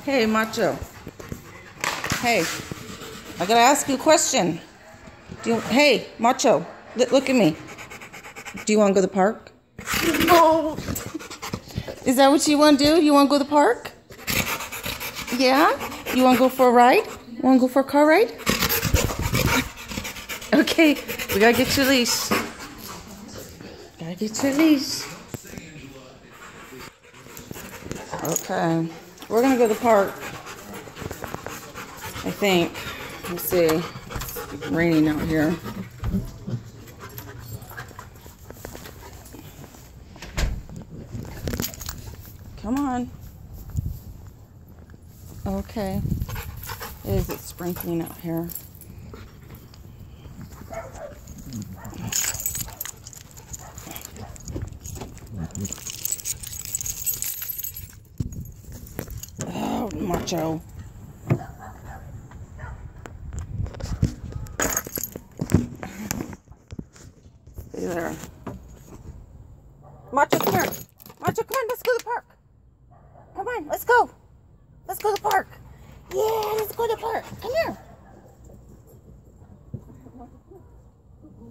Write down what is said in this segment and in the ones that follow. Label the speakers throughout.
Speaker 1: Hey, Macho. Hey, I gotta ask you a question. Hey, Macho, look at me. Do you want to go to the park? Oh, is that what you want to do? You want to go to the park? Yeah? You want to go for a ride? You want to go for a car ride? Okay, we gotta get your leash. Gotta get your leash. Okay, we're gonna go to the park. I think. Let's see. It's raining out here. Come on. Okay. Is it sprinkling out here? Oh, Macho. Stay there. Macho, come here. Macho, come on. Let's go to the park. Come on, let's go. Let's go to the park. Yeah, let's go to the park. Come here.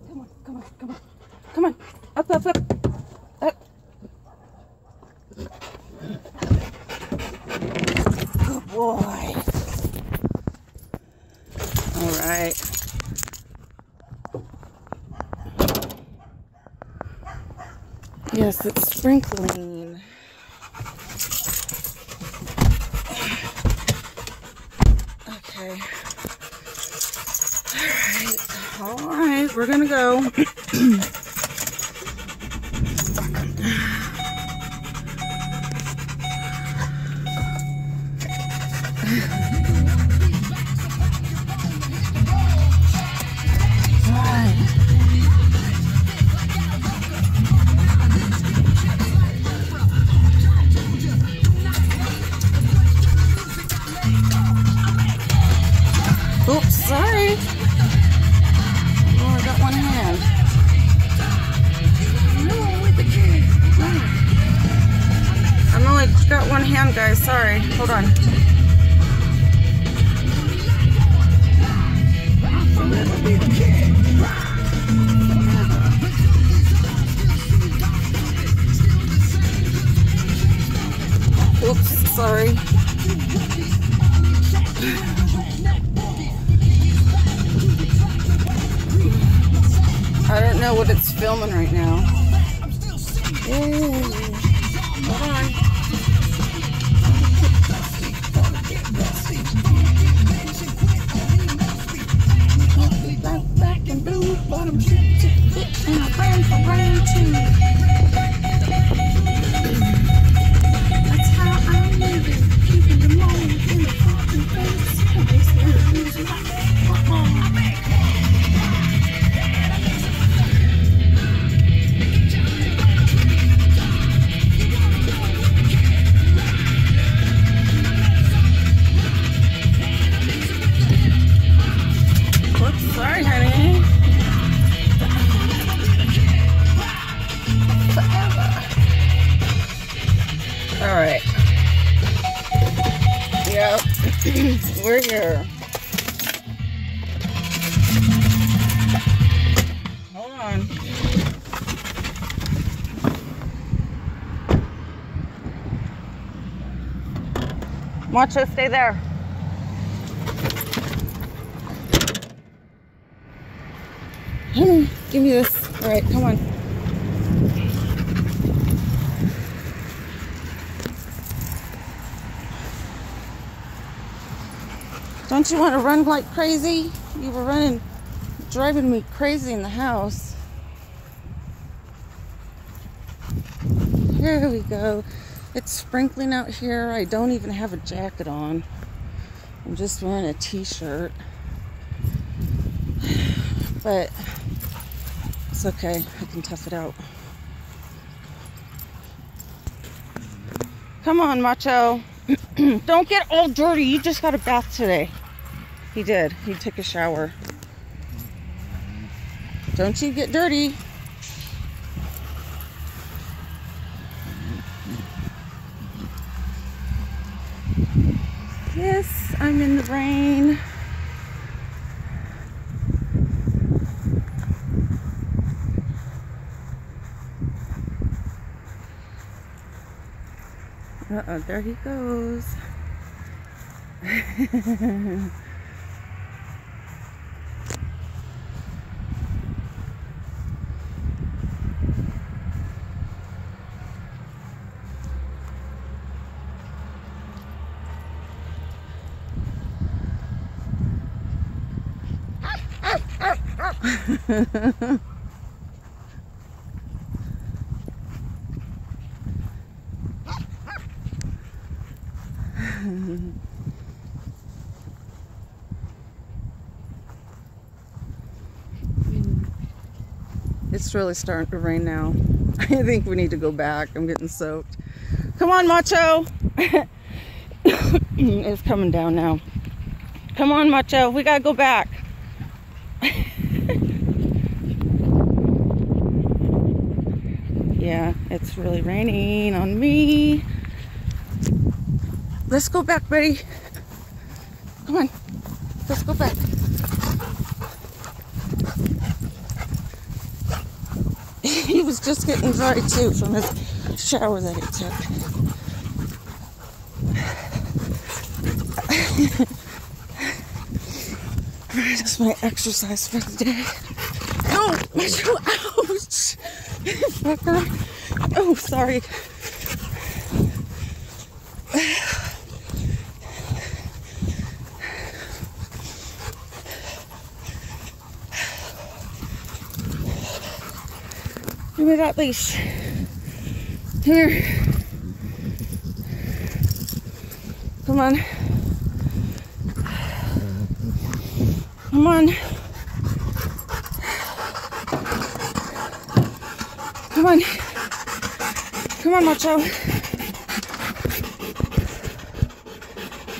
Speaker 1: Come on, come on, come on. Come on. Up, up, up. Up. Good boy. All right. Yes, it's sprinkling. Okay. All right, we're gonna go. Oops, sorry. Oh, I got one hand. I'm only got one hand, guys. Sorry. Hold on. Oops, sorry. I don't know what it's filming right now. Ooh. Hold on. Black and blue, bottom fit, and a brand for rain too. That's how I'm living, keeping the moment in the fucking face. Sorry, honey. All right. Yep. We're here. Hold on. Macho, stay there. Honey, give me this. All right, come on. Don't you want to run like crazy? You were running, driving me crazy in the house. Here we go. It's sprinkling out here. I don't even have a jacket on. I'm just wearing a t-shirt. But it's okay. I can tough it out. Come on, Macho. Don't get all dirty. You just got a bath today. He did. He took a shower. Don't you get dirty. Yes, I'm in the rain. Uh-oh, there he goes. It's really starting to rain now. I think we need to go back. I'm getting soaked. Come on, Macho. It's coming down now. Come on, Macho. We gotta go back. Yeah, it's really raining on me. Let's go back, buddy. Come on. Let's go back. He was just getting dry too from his shower that he took. Alright, that's my exercise for the day. Oh, Macho, ouch! Fucker. Oh, sorry. Give me that leash. Here. Come on. Come on. Come on. Come on, Macho.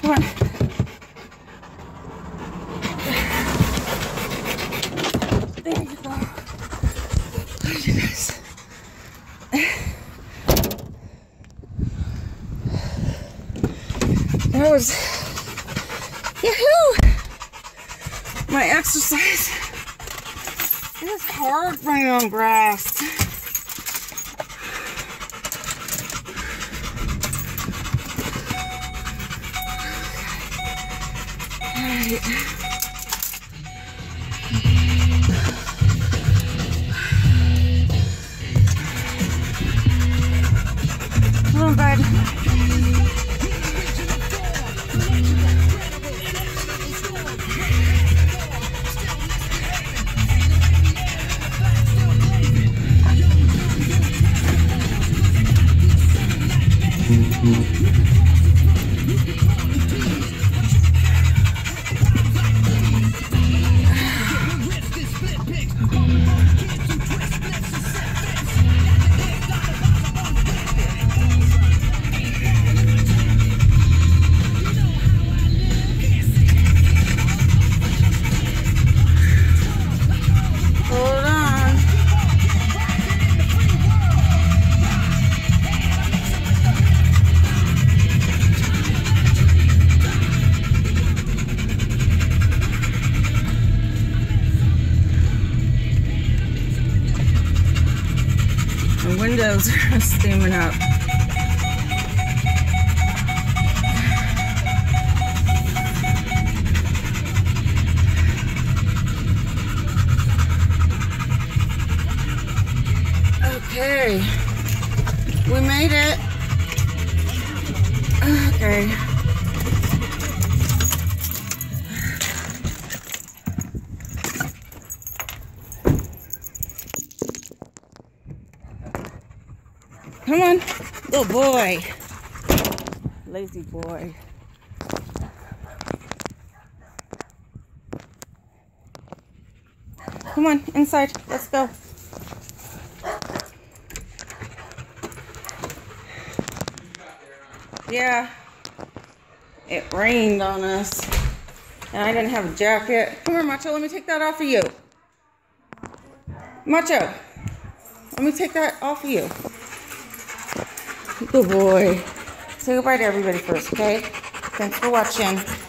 Speaker 1: Come on. There you go. Look at this. That was, yahoo! My exercise. It is hard running on grass. Alright. Come on, bud. The windows are steaming up. Okay, we made it. Okay. Come on, little boy. Lazy boy. Come on, inside. Let's go. Yeah, it rained on us. And I didn't have a jacket. Come here, Macho. Let me take that off of you. Macho, let me take that off of you. Good boy. Say goodbye to everybody first, okay? Thanks for watching.